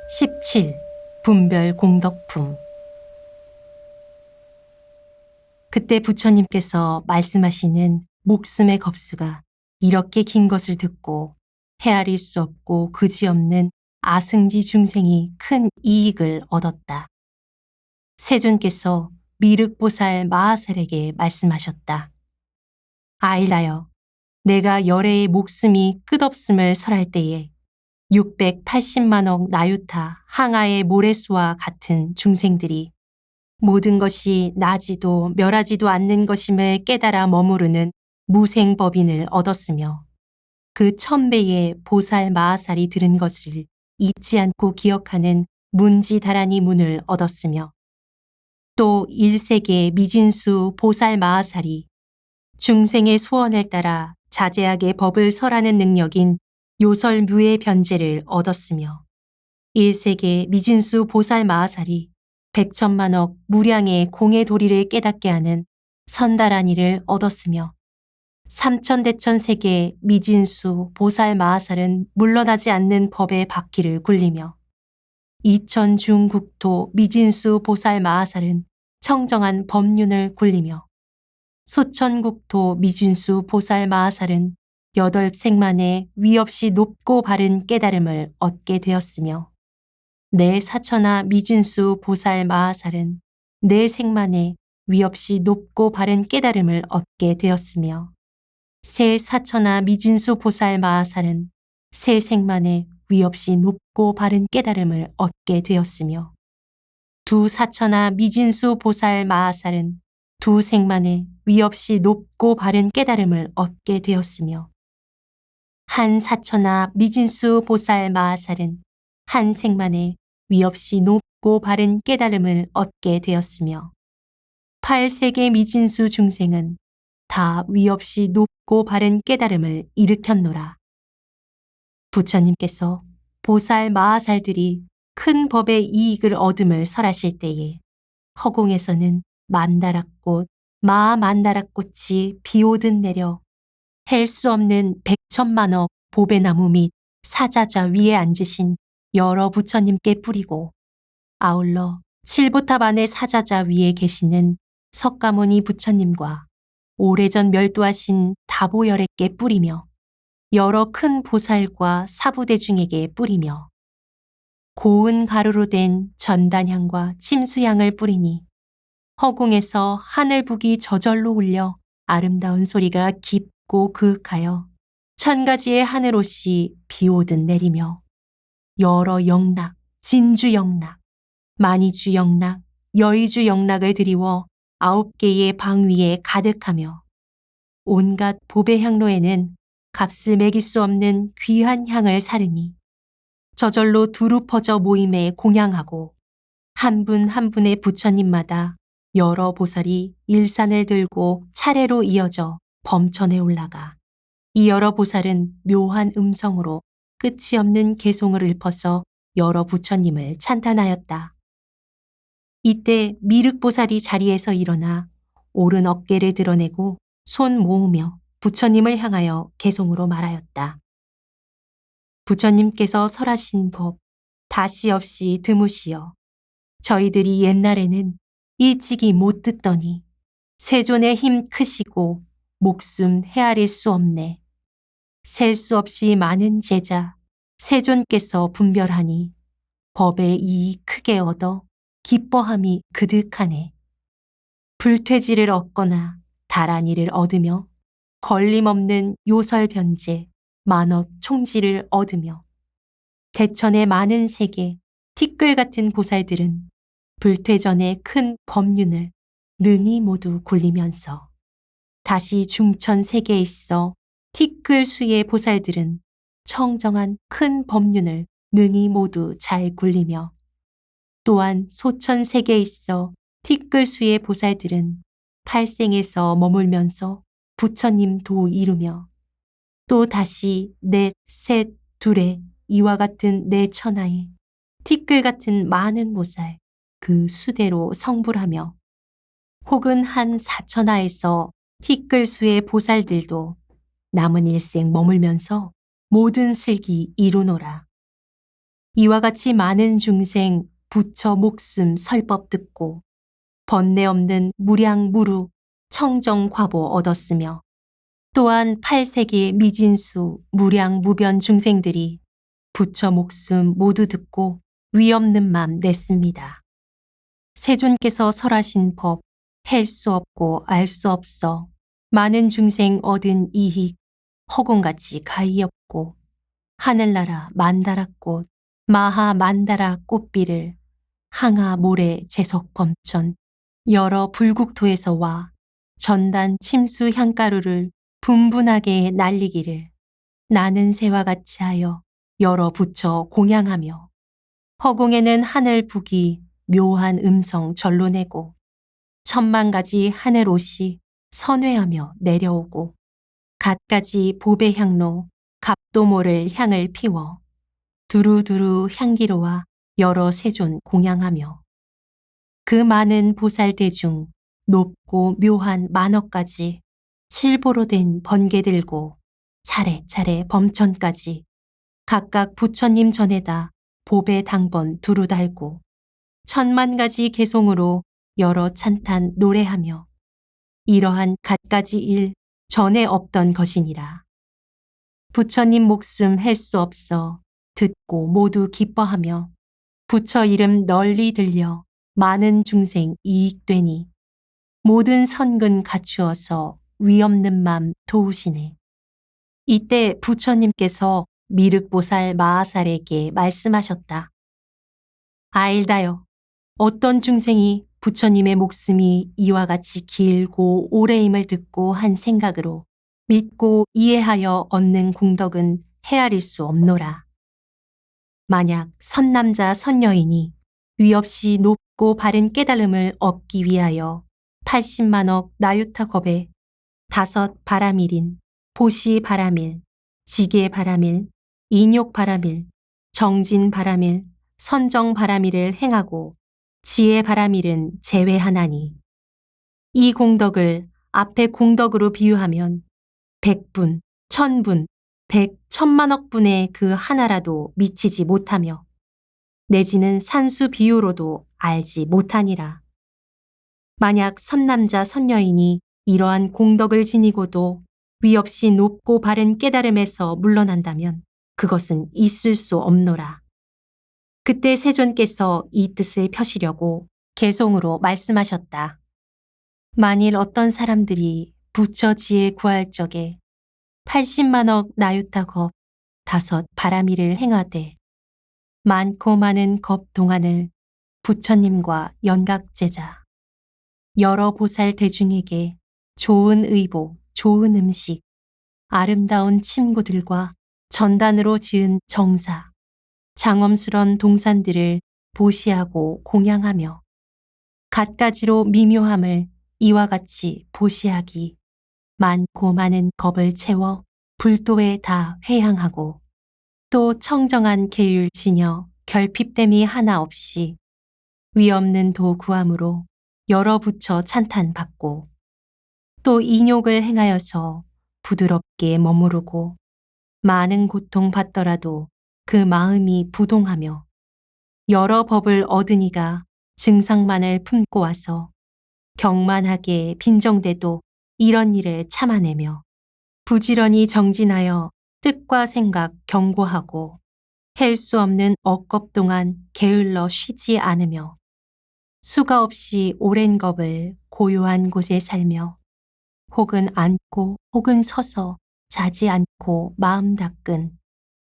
17. 분별 공덕품. 그때 부처님께서 말씀하시는 목숨의 겁수가 이렇게 긴 것을 듣고 헤아릴 수 없고 그지없는 아승지 중생이 큰 이익을 얻었다. 세존께서 미륵보살 마하살에게 말씀하셨다. 아일라여, 내가 열애의 목숨이 끝없음을 설할 때에 680만억 나유타 항아의 모래수와 같은 중생들이 모든 것이 나지도 멸하지도 않는 것임을 깨달아 머무르는 무생법인을 얻었으며 그 1000배의 보살 마하살이 들은 것을 잊지 않고 기억하는 문지다라니 문을 얻었으며 또 1세계의 미진수 보살 마하살이 중생의 소원을 따라 자제하게 법을 설하는 능력인 요설무의 변제를 얻었으며 1세계 미진수 보살 마하살이 100천만억 무량의 공의 도리를 깨닫게 하는 선다라니를 얻었으며 3000대천 세계의 미진수 보살 마하살은 물러나지 않는 법의 바퀴를 굴리며 2000중국토 미진수 보살 마하살은 청정한 법륜을 굴리며 소천국토 미진수 보살 마하살은 8생만에 위없이 높고 바른 깨달음을 얻게 되었으며 내 사천하 미진수 보살 마하살은 4생만에 위없이 높고 바른 깨달음을 얻게 되었으며 세 사천하 미진수 보살 마하살은 3생만에 위없이 높고 바른 깨달음을 얻게 되었으며 두 사천하 미진수 보살 마하살은 2생만에 위없이 높고 바른 깨달음을 얻게 되었으며 한 사천하 미진수 보살 마하살은 1생만에 위없이 높고 바른 깨달음을 얻게 되었으며 8세계 미진수 중생은 다 위없이 높고 바른 깨달음을 일으켰노라. 부처님께서 보살 마하살들이 큰 법의 이익을 얻음을 설하실 때에 허공에서는 만다라꽃, 마만다라꽃이 비오듯 내려 헬 수 없는 100천만억 보배나무 및 사자자 위에 앉으신 여러 부처님께 뿌리고 아울러 칠보탑 안의 사자자 위에 계시는 석가모니 부처님과 오래전 멸도하신 다보열에게 뿌리며 여러 큰 보살과 사부대중에게 뿌리며 고운 가루로 된 전단향과 침수향을 뿌리니 허공에서 하늘북이 저절로 울려 아름다운 소리가 깊고 그윽하여 1000가지의 하늘옷이 비오듯 내리며 여러 영락, 진주영락, 만이주영락, 여의주영락을 드리워 9개의 방 위에 가득하며 온갖 보배 향로에는 값을 매길 수 없는 귀한 향을 사르니 저절로 두루 퍼져 모임에 공양하고 한 분 한 분의 부처님마다 여러 보살이 일산을 들고 차례로 이어져 범천에 올라가 이 여러 보살은 묘한 음성으로 끝이 없는 개송을 읊어서 여러 부처님을 찬탄하였다. 이때 미륵보살이 자리에서 일어나 오른 어깨를 드러내고 손 모으며 부처님을 향하여 개송으로 말하였다. 부처님께서 설하신 법 다시 없이 드무시어 저희들이 옛날에는 일찍이 못 듣더니 세존의 힘 크시고 목숨 헤아릴 수 없네. 셀 수 없이 많은 제자 세존께서 분별하니 법의 이익 크게 얻어 기뻐함이 그득하네. 불퇴지를 얻거나 다란이를 얻으며 걸림없는 요설변제 만억 총지를 얻으며 대천의 많은 세계 티끌 같은 보살들은 불퇴전의 큰 법륜을 능히 모두 굴리면서 다시 중천 세계에 있어 티끌 수의 보살들은 청정한 큰 법륜을 능히 모두 잘 굴리며 또한 소천 세계에 있어 티끌 수의 보살들은 팔생에서 머물면서 부처님 도 이루며 또 다시 넷, 셋, 둘에 이와 같은 네 천하에 티끌 같은 많은 보살 그 수대로 성불하며 혹은 한 사천하에서 티끌 수의 보살들도 남은 일생 머물면서 모든 슬기 이루노라. 이와 같이 많은 중생 부처 목숨 설법 듣고 번뇌 없는 무량무루 청정과보 얻었으며 또한 8세기 미진수 무량무변 중생들이 부처 목숨 모두 듣고 위없는 맘 냈습니다. 세존께서 설하신 법 할 수 없고 알 수 없어 많은 중생 얻은 이익 허공같이 가히 없고 하늘나라 만다라꽃 마하 만다라 꽃비를 항하 모래 제석 범천 여러 불국토에서 와 전단 침수 향가루를 분분하게 날리기를 나는 새와 같이 하여 여러 부처 공양하며 허공에는 하늘 북이 묘한 음성 절로 내고 천만 가지 하늘 옷이 선회하며 내려오고 갖가지 보배 향로 갑도모를 향을 피워 두루두루 향기로와 여러 세존 공양하며 그 많은 보살대 중 높고 묘한 만억까지 칠보로 된 번개 들고 차례차례 범천까지 각각 부처님 전에다 보배 당번 두루 달고 천만 가지 개송으로 여러 찬탄 노래하며 이러한 갖가지 일 전에 없던 것이니라. 부처님 목숨 할 수 없어 듣고 모두 기뻐하며 부처 이름 널리 들려 많은 중생 이익되니 모든 선근 갖추어서 위없는 맘 도우시네. 이때 부처님께서 미륵보살 마하살에게 말씀하셨다. 아일다여, 어떤 중생이 부처님의 목숨이 이와 같이 길고 오래임을 듣고 한 생각으로 믿고 이해하여 얻는 공덕은 헤아릴 수 없노라. 만약 선남자 선여인이 위없이 높고 바른 깨달음을 얻기 위하여 80만억 나유타 겁에 5 바라밀인 보시 바라밀, 지게 바라밀, 인욕 바라밀, 정진 바라밀, 선정 바라밀을 행하고 지혜 바라밀은 제외하나니 이 공덕을 앞의 공덕으로 비유하면 100분, 1000분, 100천만억 분의 그 하나라도 미치지 못하며 내지는 산수 비유로도 알지 못하니라. 만약 선남자 선여인이 이러한 공덕을 지니고도 위없이 높고 바른 깨달음에서 물러난다면 그것은 있을 수 없노라. 그때 세존께서 이 뜻을 펴시려고 개송으로 말씀하셨다. 만일 어떤 사람들이 부처 지혜 구할 적에 80만억 나유타 겁 5 바라밀을 행하되 많고 많은 겁 동안을 부처님과 연각제자 여러 보살 대중에게 좋은 의복, 좋은 음식, 아름다운 침구들과 전단으로 지은 정사, 장엄스런 동산들을 보시하고 공양하며 갖가지로 미묘함을 이와 같이 보시하기 많고 많은 겁을 채워 불도에 다 회향하고 또 청정한 계율 지녀 결핍됨이 하나 없이 위없는 도 구함으로 여러 부처 찬탄받고 또 인욕을 행하여서 부드럽게 머무르고 많은 고통 받더라도 그 마음이 부동하며 여러 법을 얻으니가 증상만을 품고 와서 경만하게 빈정대도 이런 일을 참아내며 부지런히 정진하여 뜻과 생각 경고하고 할 수 없는 억겁 동안 게을러 쉬지 않으며 수가 없이 오랜 겁을 고요한 곳에 살며 혹은 앉고 혹은 서서 자지 않고 마음 닦은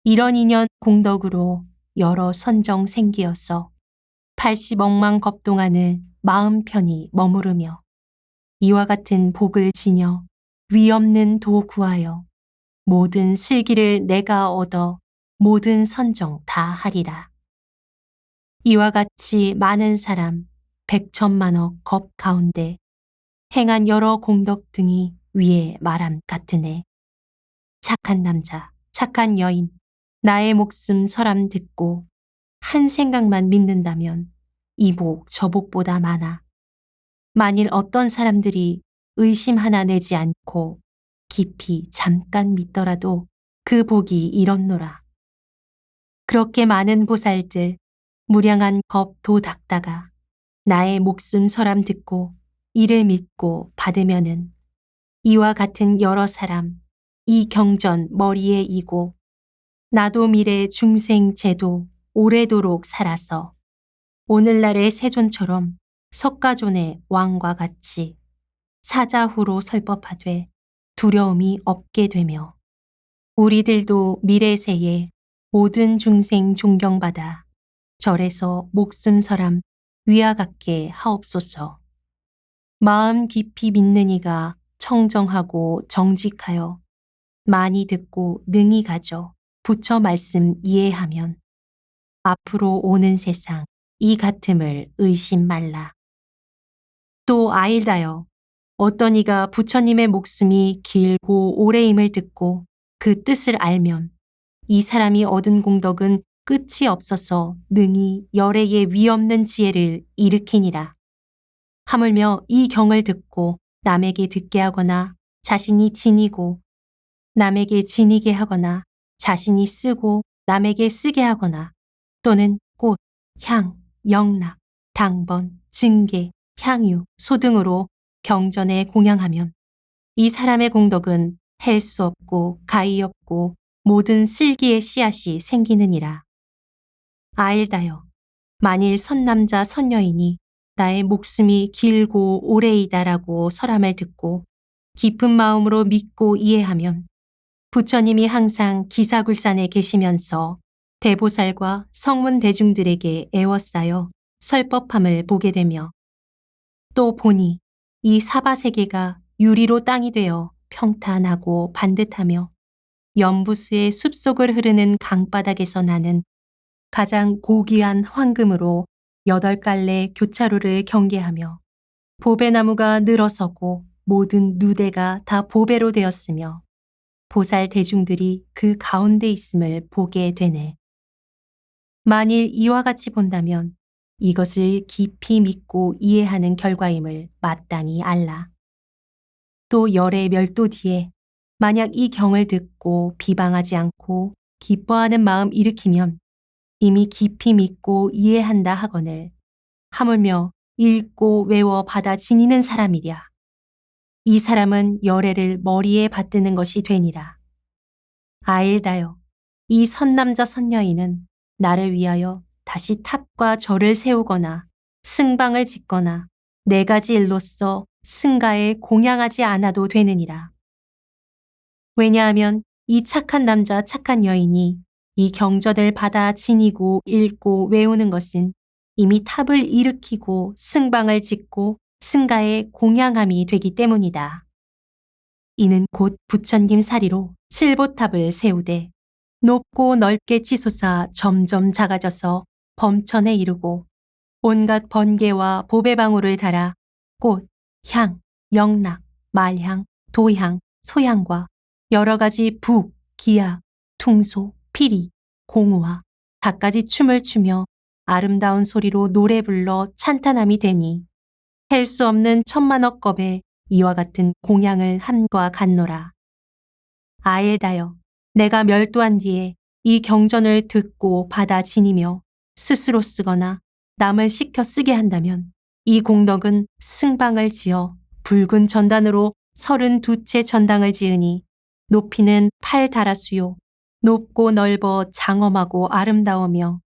이런 인연 공덕으로 여러 선정 생기어서 80억만 겁 동안을 마음 편히 머무르며 이와 같은 복을 지녀 위없는 도 구하여 모든 슬기를 내가 얻어 모든 선정 다 하리라. 이와 같이 많은 사람 100천만억 겁 가운데 행한 여러 공덕 등이 위에 말함 같으네. 착한 남자, 착한 여인, 나의 목숨 설함 듣고 한 생각만 믿는다면 이 복 저 복보다 많아. 만일 어떤 사람들이 의심 하나 내지 않고 깊이 잠깐 믿더라도 그 복이 이렇노라. 그렇게 많은 보살들, 무량한 겁도 닦다가 나의 목숨 설함 듣고 이를 믿고 받으면은 이와 같은 여러 사람, 이 경전 머리에 이고 나도 미래 중생 제도 오래도록 살아서 오늘날의 세존처럼 석가존의 왕과 같이 사자후로 설법하되 두려움이 없게 되며 우리들도 미래세에 모든 중생 존경받아 절에서 목숨 설함 위와 같게 하옵소서. 마음 깊이 믿는 이가 청정하고 정직하여 많이 듣고 능히 가져 부처 말씀 이해하면 앞으로 오는 세상 이 같음을 의심 말라. 또 아일다여 어떤 이가 부처님의 목숨이 길고 오래임을 듣고 그 뜻을 알면 이 사람이 얻은 공덕은 끝이 없어서 능히 열애의 위없는 지혜를 일으키니라. 하물며 이 경을 듣고 남에게 듣게 하거나 자신이 지니고 남에게 지니게 하거나 자신이 쓰고 남에게 쓰게 하거나 또는 꽃, 향, 영락, 당번, 증계, 향유, 소 등으로 경전에 공양하면 이 사람의 공덕은 헬 수 없고 가히 없고 모든 슬기의 씨앗이 생기느니라. 아일다여 만일 선남자 선여인이 나의 목숨이 길고 오래이다라고 설함을 듣고 깊은 마음으로 믿고 이해하면 부처님이 항상 기사굴산에 계시면서 대보살과 성문 대중들에게 애워싸여 설법함을 보게 되며 또 보니 이 사바세계가 유리로 땅이 되어 평탄하고 반듯하며 연부수의 숲속을 흐르는 강바닥에서 나는 가장 고귀한 황금으로 8갈래 교차로를 경계하며 보배나무가 늘어서고 모든 누대가 다 보배로 되었으며 보살 대중들이 그 가운데 있음을 보게 되네. 만일 이와 같이 본다면 이것을 깊이 믿고 이해하는 결과임을 마땅히 알라. 또 열의 멸도 뒤에 만약 이 경을 듣고 비방하지 않고 기뻐하는 마음 일으키면 이미 깊이 믿고 이해한다 하거늘 하물며 읽고 외워 받아 지니는 사람이랴. 이 사람은 열애를 머리에 받드는 것이 되니라. 아일다여 이 선남자 선여인은 나를 위하여 다시 탑과 절을 세우거나 승방을 짓거나 4가지 일로써 승가에 공양하지 않아도 되느니라. 왜냐하면 이 착한 남자 착한 여인이 이 경전을 받아 지니고 읽고 외우는 것은 이미 탑을 일으키고 승방을 짓고 승가에 공양함이 되기 때문이다. 이는 곧 부처님 사리로 칠보탑을 세우되 높고 넓게 치솟아 점점 작아져서 범천에 이르고 온갖 번개와 보배방울을 달아 꽃, 향, 영락, 말향, 도향, 소향과 여러 가지 북, 기악, 퉁소, 피리, 공우와 갖가지 춤을 추며 아름다운 소리로 노래 불러 찬탄함이 되니 헬 수 없는 천만억 겁에 이와 같은 공양을 함과 같노라. 아일다여 내가 멸도한 뒤에 이 경전을 듣고 받아 지니며 스스로 쓰거나 남을 시켜 쓰게 한다면 이 공덕은 승방을 지어 붉은 전단으로 32채 전당을 지으니 높이는 8다라수요 높고 넓어 장엄하고 아름다우며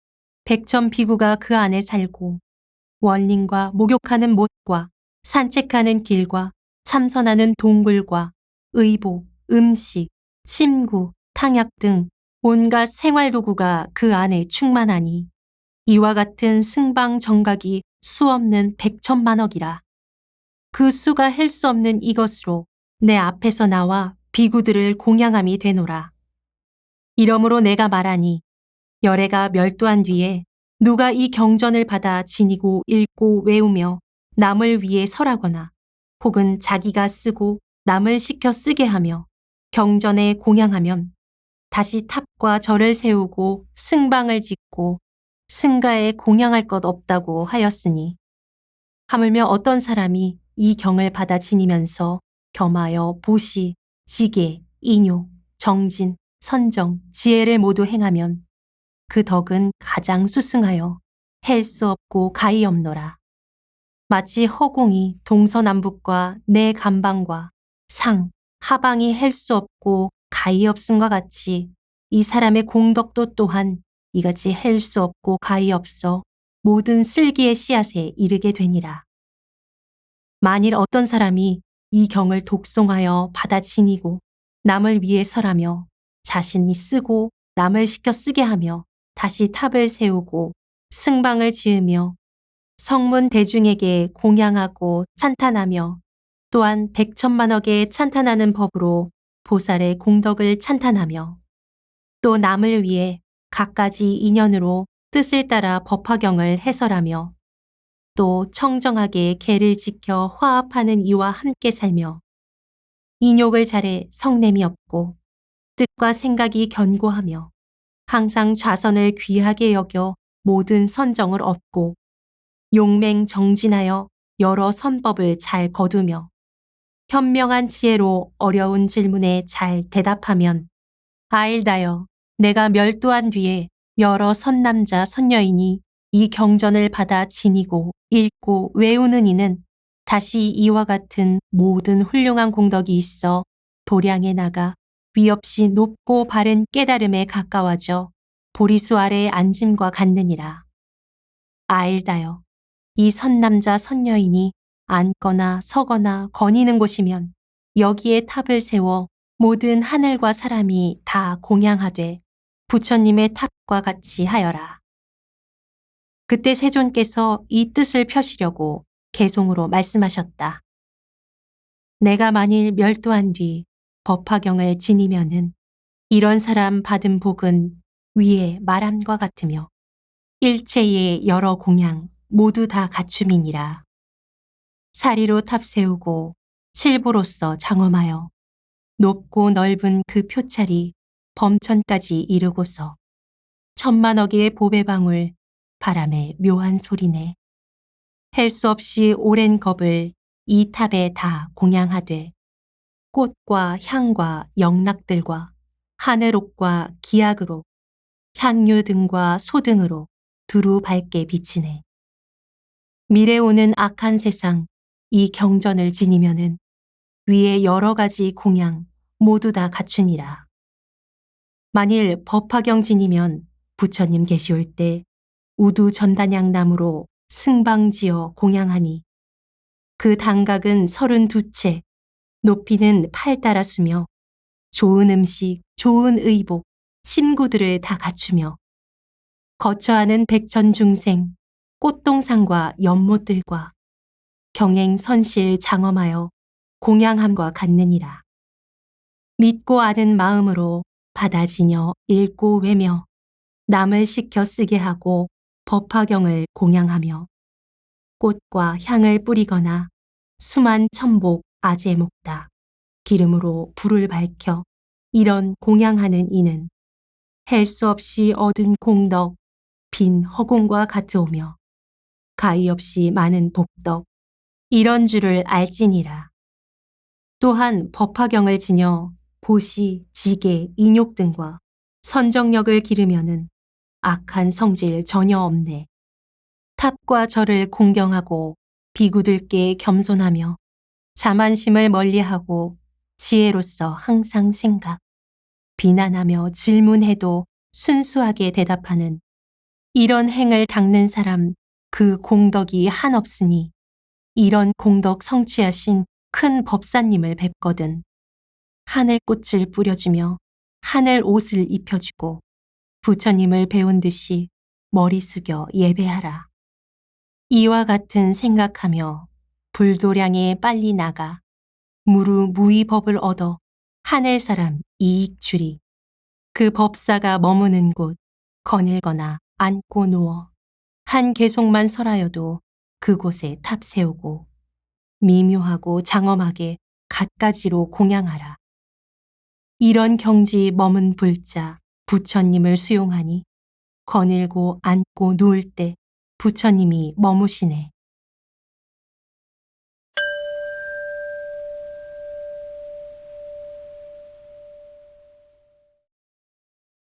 백천 비구가 그 안에 살고 원림과 목욕하는 못과 산책하는 길과 참선하는 동굴과 의복, 음식, 침구, 탕약 등 온갖 생활도구가 그 안에 충만하니 이와 같은 승방 정각이 수없는 100천만억이라. 그 수가 헬 수 없는 이것으로 내 앞에서 나와 비구들을 공양함이 되노라. 이러므로 내가 말하니 열애가 멸도한 뒤에 누가 이 경전을 받아 지니고 읽고 외우며 남을 위해 설하거나 혹은 자기가 쓰고 남을 시켜 쓰게 하며 경전에 공양하면 다시 탑과 절을 세우고 승방을 짓고 승가에 공양할 것 없다고 하였으니 하물며 어떤 사람이 이 경을 받아 지니면서 겸하여 보시, 지계, 인욕, 정진, 선정, 지혜를 모두 행하면 그 덕은 가장 수승하여 헬 수 없고 가히 없노라. 마치 허공이 동서남북과 내 감방과 상, 하방이 헬 수 없고 가히 없음과 같이 이 사람의 공덕도 또한 이같이 헬 수 없고 가히 없어 모든 슬기의 씨앗에 이르게 되니라. 만일 어떤 사람이 이 경을 독송하여 받아 지니고 남을 위해 설하며 자신이 쓰고 남을 시켜 쓰게 하며 다시 탑을 세우고 승방을 지으며 성문 대중에게 공양하고 찬탄하며 또한 백천만억에 찬탄하는 법으로 보살의 공덕을 찬탄하며 또 남을 위해 갖가지 인연으로 뜻을 따라 법화경을 해설하며 또 청정하게 계를 지켜 화합하는 이와 함께 살며 인욕을 잘해 성냄이 없고 뜻과 생각이 견고하며 항상 좌선을 귀하게 여겨 모든 선정을 얻고 용맹정진하여 여러 선법을 잘 거두며 현명한 지혜로 어려운 질문에 잘 대답하면 아일다여 내가 멸도한 뒤에 여러 선남자 선여인이 이 경전을 받아 지니고 읽고 외우는 이는 다시 이와 같은 모든 훌륭한 공덕이 있어 도량에 나가 위없이 높고 바른 깨달음에 가까워져 보리수 아래에 앉음과 같느니라. 아일다여 이 선남자 선여인이 앉거나 서거나 거니는 곳이면 여기에 탑을 세워 모든 하늘과 사람이 다 공양하되 부처님의 탑과 같이 하여라. 그때 세존께서 이 뜻을 펴시려고 개송으로 말씀하셨다. 내가 만일 멸도한 뒤 법화경을 지니면은 이런 사람 받은 복은 위에 말함과 같으며 일체의 여러 공양 모두 다 갖춤이니라. 사리로 탑 세우고 칠보로서 장엄하여 높고 넓은 그 표찰이 범천까지 이르고서 천만억의 보배 방울 바람에 묘한 소리내 헬 수 없이 오랜 겁을 이 탑에 다 공양하되 꽃과 향과 영락들과 하늘옥과 기약으로 향유 등과 소 등으로 두루 밝게 비치네. 미래 오는 악한 세상 이 경전을 지니면은 위에 여러 가지 공양 모두 다 갖추니라. 만일 법화경 지니면 부처님 계시올 때 우두 전단양나무로 승방지어 공양하니 그 단각은 32채, 높이는 8따라수며 좋은 음식, 좋은 의복, 침구들을 다 갖추며 거처하는 백천중생, 꽃동산과 연못들과 경행 선실 장엄하여 공양함과 같느니라. 믿고 아는 마음으로 받아지녀 읽고 외며 남을 시켜 쓰게 하고 법화경을 공양하며 꽃과 향을 뿌리거나 수만 천복 아제 목다 기름으로 불을 밝혀 이런 공양하는 이는 헬 수 없이 얻은 공덕 빈 허공과 같으오며 가히 없이 많은 복덕 이런 줄을 알지니라. 또한 법화경을 지녀 보시, 지게, 인욕 등과 선정력을 기르면은 악한 성질 전혀 없네. 탑과 절을 공경하고 비구들께 겸손하며 자만심을 멀리하고 지혜로서 항상 생각, 비난하며 질문해도 순수하게 대답하는 이런 행을 닦는 사람 그 공덕이 한없으니 이런 공덕 성취하신 큰 법사님을 뵙거든 하늘꽃을 뿌려주며 하늘 옷을 입혀주고 부처님을 배운 듯이 머리 숙여 예배하라. 이와 같은 생각하며 불도량에 빨리 나가 무루무이법을 얻어 하늘 사람 이익 주리. 그 법사가 머무는 곳 거닐거나 앉고 누워 한 계속만 설하여도 그곳에 탑 세우고 미묘하고 장엄하게 갖가지로 공양하라. 이런 경지 머문 불자 부처님을 수용하니 거닐고 앉고 누울 때 부처님이 머무시네.